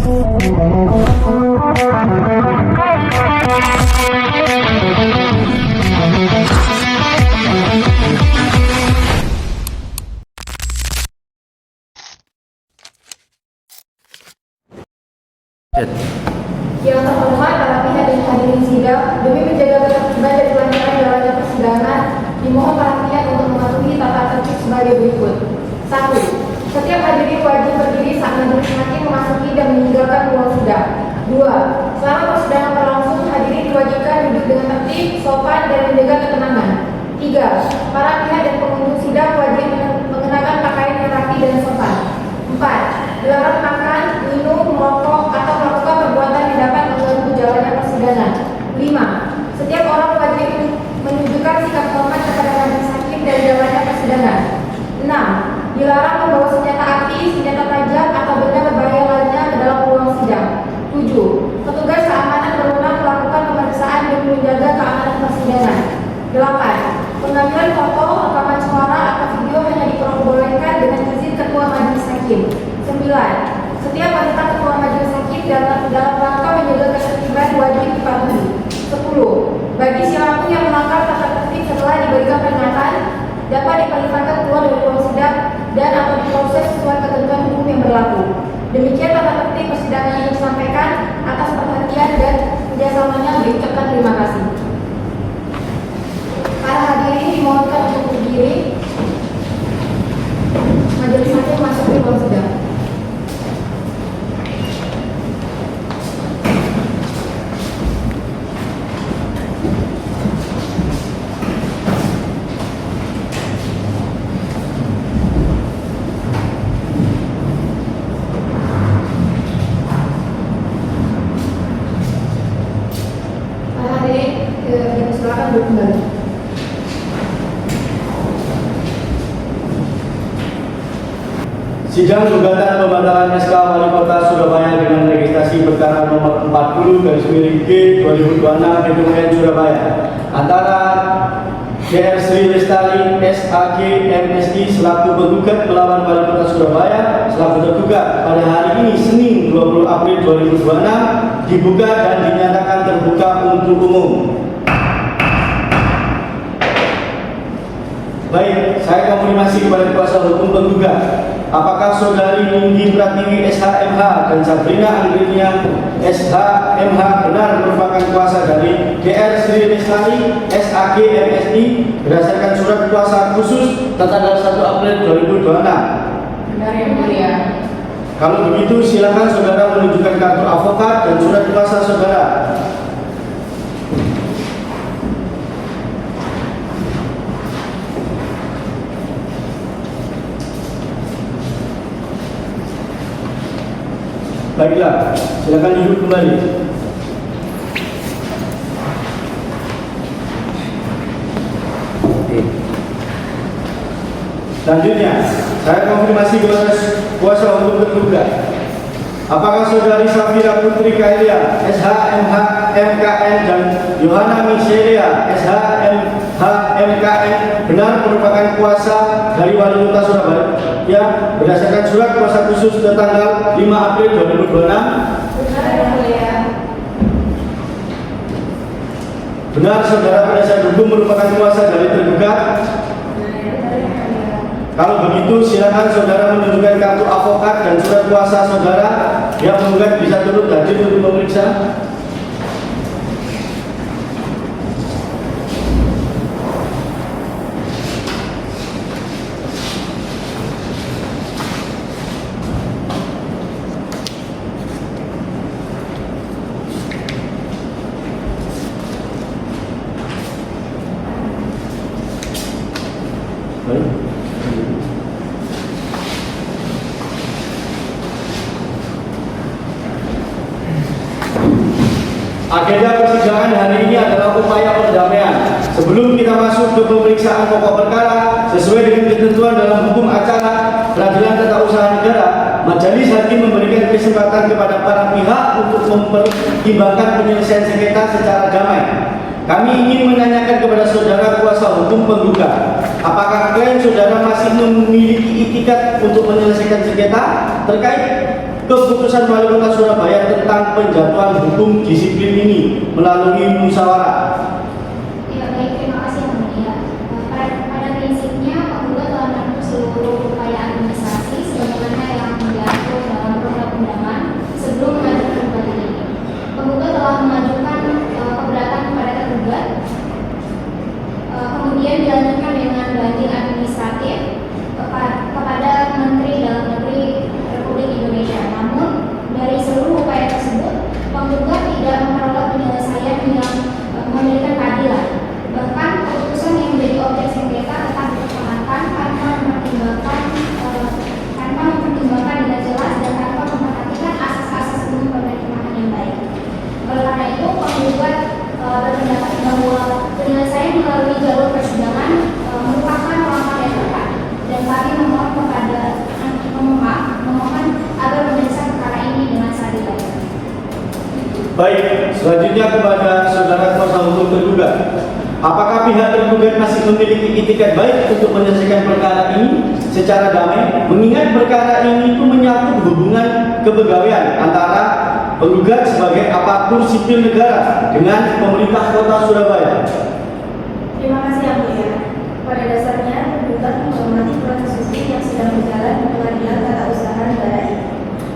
Yang terhormat para pihak dan hadirin sidang, demi menjaga ketertiban dan kelancaran jalannya persidangan, dimohon para pihak untuk mematuhi tata tertib sebagai berikut. 1. Setiap hadirin wajib berdiri saat majelis hakim memasuki dan meninggalkan ruang sidang. 2. Selama persidangan berlangsung, hadirin diwajibkan duduk dengan tertib, sopan, dan menjaga ketenangan. 3. Para pihak dan pengunjung sidang wajib mengenakan pakaian yang rapi dan sopan. 4. Dilarang makan, minum, merokok, atau melakukan perbuatan yang dapat mengganggu jalannya persidangan. 5. Setiap orang wajib menunjukkan sikap hormat kepada majelis hakim dan jalannya persidangan. 6. Dilarang membawa senjata api, senjata tajam, atau benda berbahaya lainnya ke dalam ruang sidang. 7. Petugas keamanan berwenang melakukan pemeriksaan demi menjaga keamanan persidangan. 8. Pengambilan foto, rekaman suara, atau video hanya diperbolehkan dengan izin ketua majelis hakim. 9. Setiap perintah ketua majelis hakim dalam rangka menjaga ketertiban wajib dipatuhi. 10. Bagi siapapun yang melanggar tata tertib setelah diberikan peringatan, dapat diperintahkan keluar dari ruang sidang dan atau diproses sesuai ketentuan hukum yang berlaku. Demikian tata tertib persidangan yang disampaikan. Atas perhatian dan kerjasamanya diucapkan terima kasih. Para hadirin dimohonkan untuk berdiri. Majelis hakim masuk ke ruang sidang. Silakan duduk kembali. Sidang gugatan pembatalan SK Wali Kota Surabaya dengan registrasi perkara nomor 40/G/2026 Pengadilan Surabaya antara Dr. Sri Lestari SAG MSI selaku penggugat melawan Wali Kota Surabaya selaku tergugat pada hari ini Senin 20 April 2026 dibuka dan dinyatakan terbuka untuk umum. Baik, saya konfirmasi kepada kuasa hukum penggugat. Apakah saudari Ninggi Pratiwi SHMH dan Sabrina Anggrinia SHMH benar merupakan kuasa dari Dr. Sri Lestari SAG MSI berdasarkan surat kuasa khusus tanggal 1 April 2026? Benar yang mulia. Kalau begitu silakan saudara menunjukkan kartu avokat dan surat kuasa saudara. Baiklah, silakan duduk kembali. Selanjutnya, saya konfirmasi kepada kuasa hukum tergugat. Apakah saudari Safira Putri Kailia SHMH MKN dan Yohana Michelia SHMH MKN benar merupakan kuasa dari Wali Kota Surabaya yang berdasarkan surat kuasa khusus tanggal 5 April 2026? Benar yang mulia. Benar saudara penasihat hukum merupakan kuasa dari tergugat? Kalau begitu silakan saudara menunjukkan kartu avokat dan surat kuasa saudara yang menggugat bisa turut hadir untuk memeriksa. Baik. Agenda persidangan hari ini adalah upaya perdamaian. Sebelum kita masuk ke pemeriksaan pokok perkara sesuai dengan ketentuan dalam hukum acara peradilan tata usaha negara, majelis hakim memberikan kesempatan kepada para pihak untuk mempertimbangkan penyelesaian sengketa secara damai. Kami ingin menanyakan kepada saudara kuasa hukum penggugat, apakah klaim saudara masih memiliki itikat untuk menyelesaikan sengketa terkait keputusan Wali Kota Surabaya tentang penjatuhan hukum disiplin ini melalui musyawarah. Ya baik, terima kasih Yang Mulia. Pada prinsipnya penggugat telah menempuh seluruh upaya administrasi sebagaimana yang diatur dalam perundang-undangan sebelum mengajukan gugatan ini. Penggugat telah mengajukan keberatan kepada tergugat, kemudian dilanjutkan dengan banding administratif kepada Menteri Dalam Negeri Republik Indonesia. Namun dari seluruh upaya tersebut, penggugat tidak memperoleh penyelesaian yang memberikan keadilan. Bahkan keputusan yang menjadi objek sengketa tetap dipertahankan tanpa mempertimbangkan dengan jelas dan tanpa memperhatikan asas-asas umum pemerintahan yang baik. Oleh karena itu, penggugat berpendapat bahwa penyelesaian melalui jalur persidangan merupakan langkah yang tepat, dan kami memohon agar memeriksa perkara ini dengan seadil-adilnya. Baik, selanjutnya kepada saudara kuasa hukum tergugat. Apakah pihak tergugat masih memiliki itikat baik untuk menyelesaikan perkara ini secara damai, mengingat perkara ini itu menyangkut hubungan kepegawaian antara penggugat sebagai aparatur sipil negara dengan pemerintah Kota Surabaya? Terima kasih Yang Mulia. Pada dasarnya, tergugat menghormati proses hukum yang sedang berjalan di Pengadilan Tata Usaha Negara ini.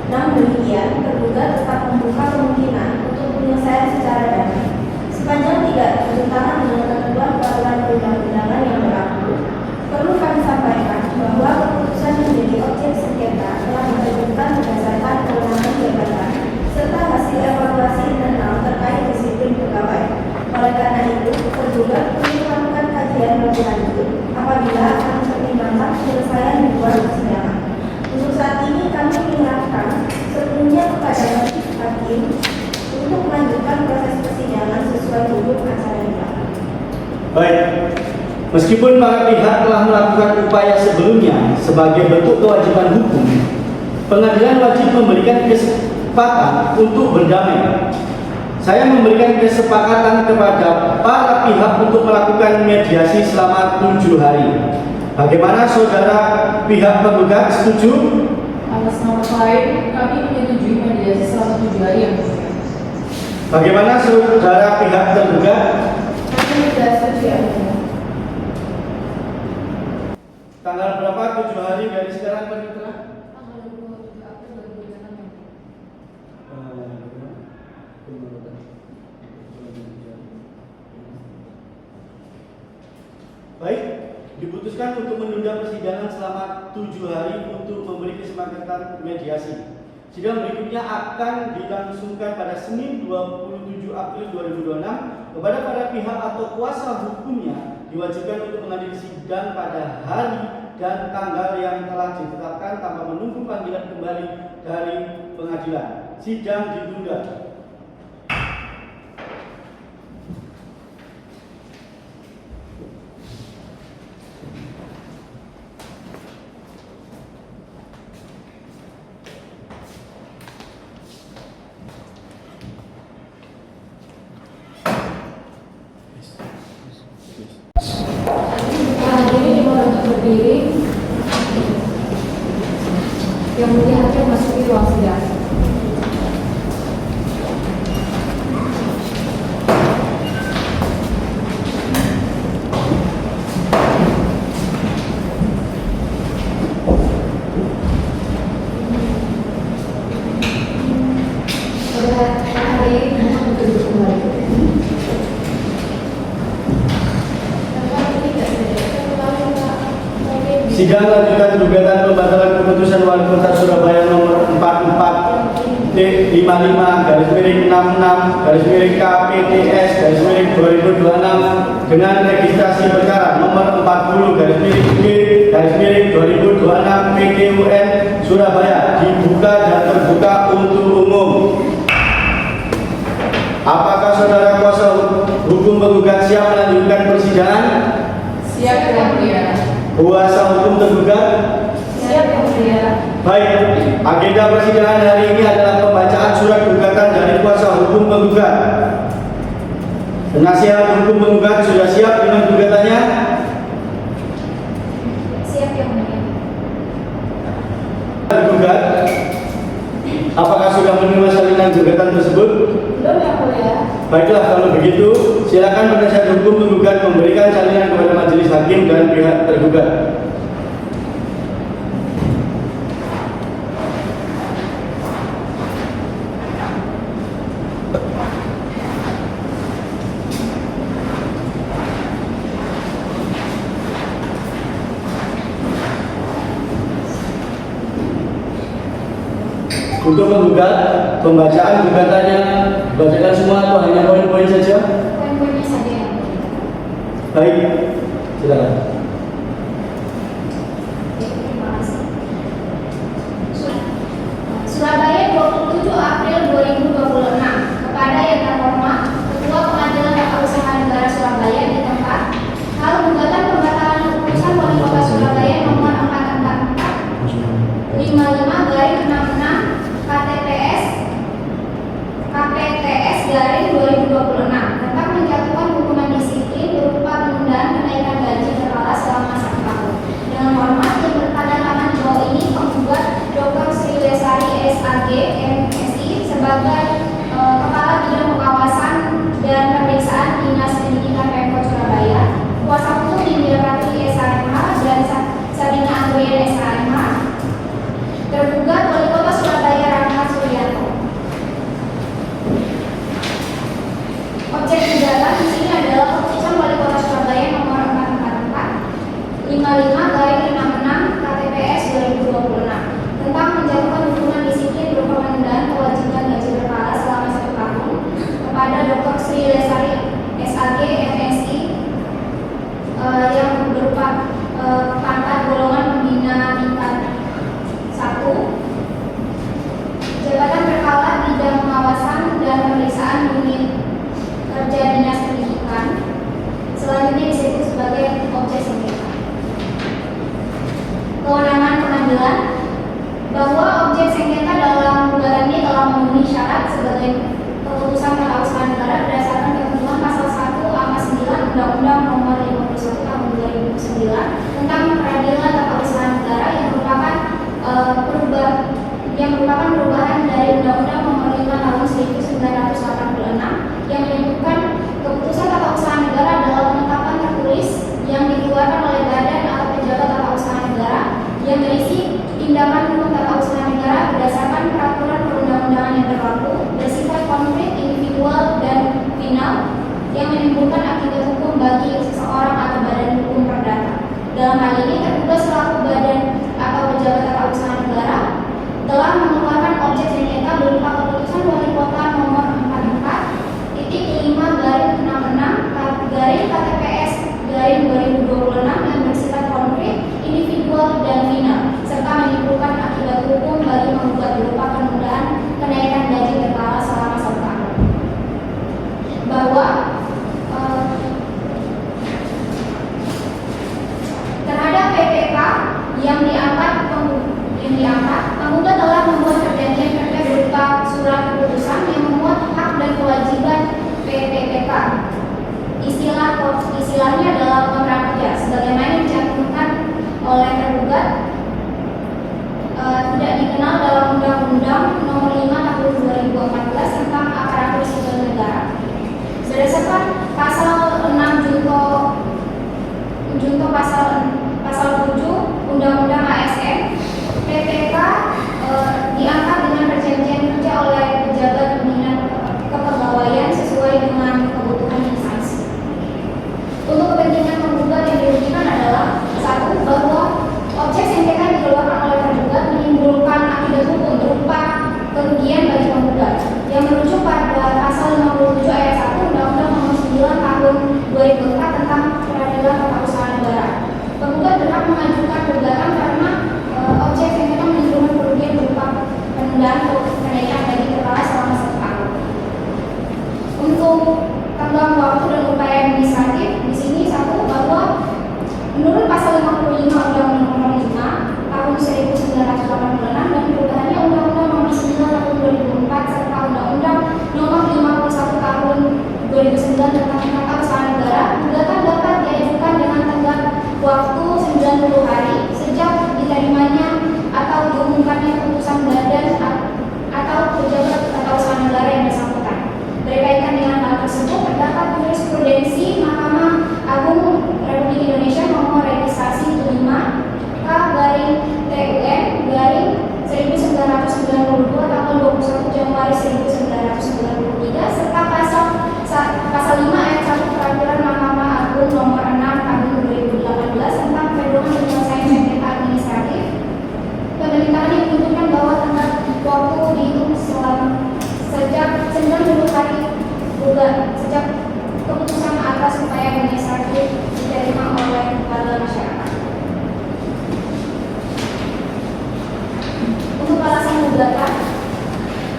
Namun demikian, tergugat tetap membuka kemungkinan untuk penyelesaian secara damai. Sepanjang tidak bertentangan dengan ketentuan peraturan perundang-undangan yang berlaku, perlu kami sampaikan bahwa keputusan yang menjadi objek sengketa telah ditentukan berdasarkan kewenangan jabatan serta hasil evaluasi internal terkait disiplin pegawai. Oleh karena itu, tergugat perlu melakukan kajian lebih lanjut apabila akan mempertimbangkan penyelesaian di luar persidangan. Untuk saat ini kami menyerahkan sepenuhnya kepada majelis hakim untuk melanjutkan proses persidangan sesuai hukum acara yang berlaku. Baik, meskipun para pihak telah melakukan upaya sebelumnya sebagai bentuk kewajiban hukum, pengadilan wajib memberikan kesempatan untuk berdamai. Saya memberikan kesepakatan kepada para pihak untuk melakukan mediasi selama 7 hari. Bagaimana saudara pihak penggugat, setuju? Atas nama klien, kami menyetujui mediasi selama 7 hari Yang Mulia. Bagaimana saudara pihak tergugat? Kami tidak setuju Yang Mulia. Tanggal berapa 7 hari dari sekarang Panitra? Tanggal 27 April 2026. Baik, diputuskan untuk menunda persidangan selama 7 hari untuk memberi kesepakatan mediasi. Sidang berikutnya akan dilangsungkan pada Senin 27 April 2026. Kepada para pihak atau kuasa hukumnya diwajibkan untuk menghadiri sidang pada hari dan tanggal yang telah ditetapkan tanpa menunggu panggilan kembali dari pengadilan. Sidang ditunda. Hadirin dimohon untuk berdiri. Yang Mulia Hakim masuki ruang sidang. Hadirin mohon untuk duduk kembali. Sidang lanjutan gugatan pembatalan keputusan Wali Kota Surabaya nomor 44-56-66-KPTS-2026 dengan registrasi perkara nomor 40-G-2026 PTUN Surabaya dibuka dan terbuka untuk umum. Apakah saudara kuasa hukum penggugat siap melanjutkan persidangan? Siap Yang Mulia. Kuasa hukum tergugat? Siap Yang Mulia. Baik, agenda persidangan hari ini adalah pembacaan surat gugatan dari kuasa hukum penggugat. Penasihat hukum penggugat sudah siap dengan gugatannya? Siap Yang Mulia. Gugat Apakah sudah menerima salinan gugatan tersebut? Belum yang mulia. Baiklah, kalau begitu, silakan penasihat hukum penggugat memberikan salinan kepada majelis hakim dan pihak tergugat. Untuk penggugat, pembacaan gugatannya bacakan semua atau hanya poin-poin saja? Poin-poinnya saja yang mulia. Baik, silakan. Terima kasih. Surabaya 27 April 2026. Kepada yang terhormat Ketua Pengadilan Tata Usaha Negara Surabaya di tempat, hal gugatan pembatalan keputusan Wali Kota Surabaya nomor 444 55/66 KPTS/2026 tentang menjatuhkan hukuman disiplin berupa penundaan kenaikan gaji berkala selama 1 tahun. Dengan hormat yang bertanda tangan di bawah ini, penggugat Dr. Sri Lestari SAG MSI sebagai Kepala Bidang Pengawasan dan Pemeriksaan Dinas Pendidikan Pemkot Surabaya, kuasa hukum Indira Pratwi SHMH dan Sabina Andrian SHMH, tergugat Wali Kota Surabaya Rahmat Suryanto. Objek gugatan di sini adalah keputusan Wali Kota Surabaya nomor 444 55/66 KPPS 2026 tentang menjatuhkan hukuman disiplin berupa penundaan kewajiban gaji berkala selama 1 tahun kepada Dr. Sri Lestari SAG MSI yang berupa pangkat golongan pembina tingkat 1, jabatan berkala bidang pengawasan dan pemeriksaan unit kerja dinas pendidikan, selanjutnya disebut sebagai objek sengketa. Kewenangan pengadilan bahwa objek sengketa dalam gugatan ini telah memenuhi syarat sebagai keputusan tata usaha negara berdasarkan ketentuan pasal 1 angka 9 Undang-Undang Nomor 51 Tahun 2009 tentang peradilan tata usaha negara yang merupakan perubahan dari Undang-Undang Nomor 5 Tahun 1986 yang menyebutkan keputusan tata usaha negara adalah penetapan tertulis yang dikeluarkan oleh badan atau pejabat tata usaha negara yang berisi tindakan hukum tata usaha negara berdasarkan peraturan perundang-undangan yang berlaku, bersifat konkret, individual, dan final yang menimbulkan akibat hukum bagi seseorang atau badan hukum perdata. Dalam hal ini, tergugat selaku badan atau pejabat tata usaha negara telah mengeluarkan objek sengketa berupa keputusan Wali Kota nomor 44.5/66/KPPS/2026 yang bersifat konkret, individual, dan final, serta menimbulkan akibat hukum bagi penggugat berupa penundaan kenaikan gaji berkala selama 1 tahun. Bahwa terhadap PPK yang diangkat penggugat telah membuat perjanjian kerja berupa surat keputusan yang memuat hak dan kewajiban PPK. Istilahnya adalah kontrak kerja sebagaimana dicantumkan oleh tergugat tidak dikenal dalam Undang-Undang Nomor 5 Tahun 2014 tentang aparatur sipil negara. Berdasarkan pasal 6 Junto pasal 7 Undang-Undang ASN, PPK diangkat dengan perjanjian kerja oleh pejabat pembina kepegawaian sesuai dengan kebutuhan instansi. Untuk kepentingan penggugat yang dirugikan adalah 1. Bahwa objek sengketa yang dikeluarkan oleh tergugat menimbulkan akibat hukum berupa kerugian bagi penggugat yang merujuk pada pasal 57 ayat 1 Undang-Undang Nomor 9 Tahun 2004 tentang peradilan tata usaha negara. Penggugat berhak mengajukan gugatan karena objek sengketa menimbulkan kerugian berupa penundaan kenaikan gaji berkala selama 1 tahun. Untuk tenggang waktu dan upaya administratif di sini 1. Bahwa menurut pasal 55 Undang-Undang Nomor 5 Tahun 1986 dan perubahannya Undang-Undang Nomor 9 Tahun 2004 serta Undang-Undang Nomor 51 Tahun 2009 tentang tata usaha negara, gugatan dapat diajukan dengan tenggat waktu 90 hari sejak diterimanya atau diumumkannya keputusan badan sejak keputusan atas upaya administratif diterima oleh warga masyarakat. Untuk alasan gugatan,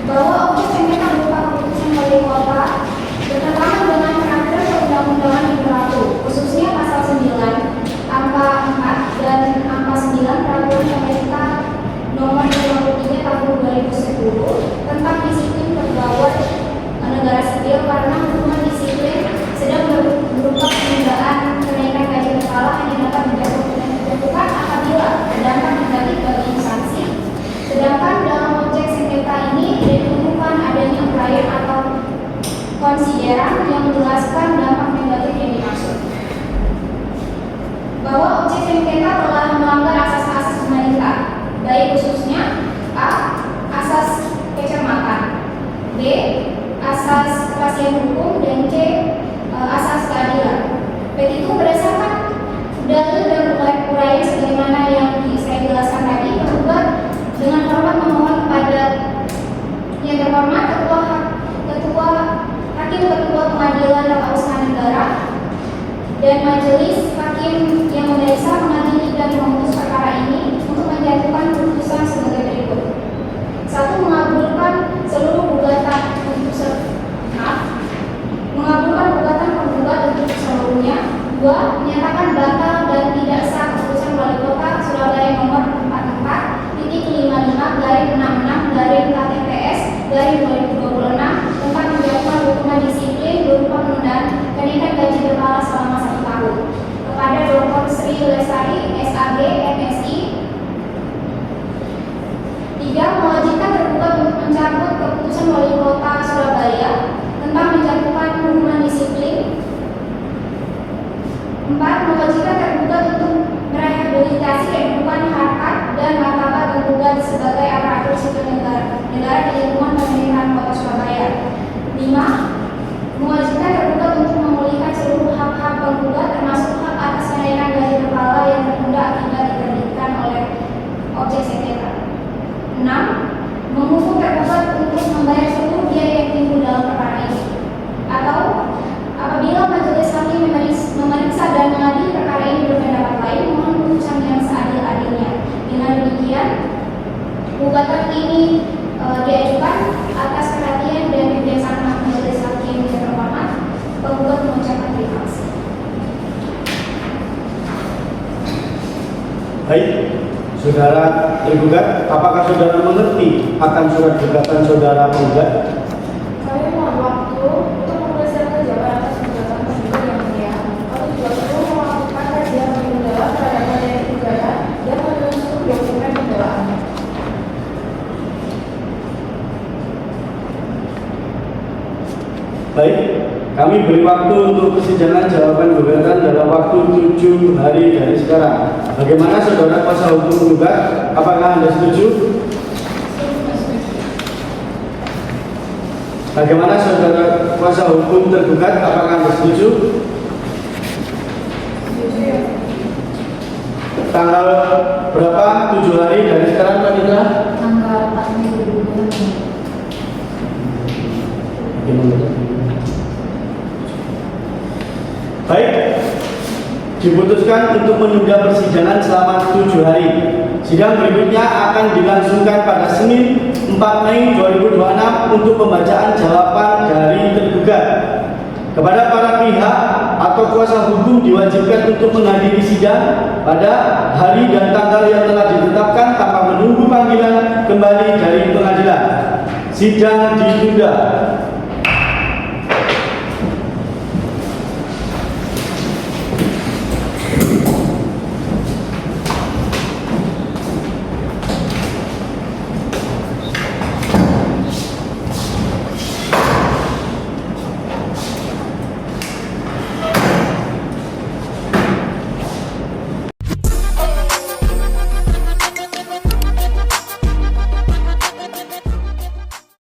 bahwa objek sengketa berupa keputusan wali kota bertentangan dengan peraturan perundang-undangan yang berlaku, khususnya pasal 9, angka 4 dan angka 9 peraturan pemerintah nomor 53 tahun 2010 tentang disiplin pegawai negara sipil, karena hukuman disiplin sedang berupa penundaan kenaikan gaji kepala hanya dapat dijatuhkan apabila berdampak negatif bagi instansi. Sedangkan dalam objek sengketa ini tidak ditemukan adanya uraian atau konsideran yang menjelaskan dampak negatif yang dimaksud. Bahwa objek sengketa telah melanggar asas-asas pemerintah, baik khususnya A. Asas kecermatan, B. Asas kepastian hukum, dan C. Asas keadilan. Petitum berdasarkan dalil dan uraian sebagaimana yang saya jelaskan tadi, tergugat dengan hormat memohon kepada yang terhormat Ketua Pengadilan Tata Usaha Negara dan Majelis Hakim yang memeriksa, mengadili dan memutus perkara ini untuk menjatuhkan putusan sebagai berikut: 1. Mengabulkan penggugat untuk seluruhnya. 2. Menyatakan batal dan tidak sah keputusan Wali Kota Surabaya nomor 44.566/KTPS/2026 tentang menjatuhkan hukuman disiplin berupa penundaan kenaikan gaji kepala selama 1 tahun kepada Dr. Sri Lestari, SAG, MSI. 3. Mewajibkan tergugat untuk mencabut keputusan Wali Kota Surabaya tentang menjatuhkan hukuman disiplin. 4. Mewajibkan tergugat untuk merehabilitasi kehidupan harkat dan martabat tergugat sebagai aparatur sipil negara di lingkungan pemerintahan Kota Surabaya. 5. Mewajibkan tergugat untuk memulihkan seluruh hak-hak penggugat, termasuk hak atas kenaikan gaji kepala yang tertunda akibat diterbitkan oleh objek sengketa. 6. Menghukum tergugat untuk membayar seluruh biaya yang timbul dalam perkara ini, atau apabila majelis hakim memeriksa dan mengadili perkara ini berpendapat lain, mohon putusan yang seadil-adilnya. Dengan demikian, gugatan ini diajukan atas perhatian dan kebijaksanaan majelis hakim yang terhormat. Penggugat mengucapkan terima kasih. Baik, saudara tergugat, apakah saudara mengerti akan surat gugatan saudara penggugat? Kami mohon waktu untuk mempersiapkan jawaban atas gugatan tersebut yang mulia. Kami juga perlu melakukan kajian lebih mendalam terhadap materi gugatan dan menyusun dokumen pembelaannya. Baik, kami beri waktu untuk persidangan jawaban gugatan dalam waktu 7 hari dari sekarang. Bagaimana saudara kuasa hukum penggugat? Apakah Anda setuju? Bagaimana saudara kuasa hukum tergugat? Apakah Anda setuju? Tanggal berapa? 7 hari dari sekarang, Pak Nitra? Tanggal 4 Mei 2020. Baik, diputuskan untuk menunda persidangan selama 7 hari. Sidang berikutnya akan dilangsungkan pada Senin 4 Mei 2026 untuk pembacaan jawaban dari tergugat. Kepada para pihak atau kuasa hukum diwajibkan untuk menghadiri sidang pada hari dan tanggal yang telah ditetapkan tanpa menunggu panggilan kembali dari pengadilan. Sidang ditunda.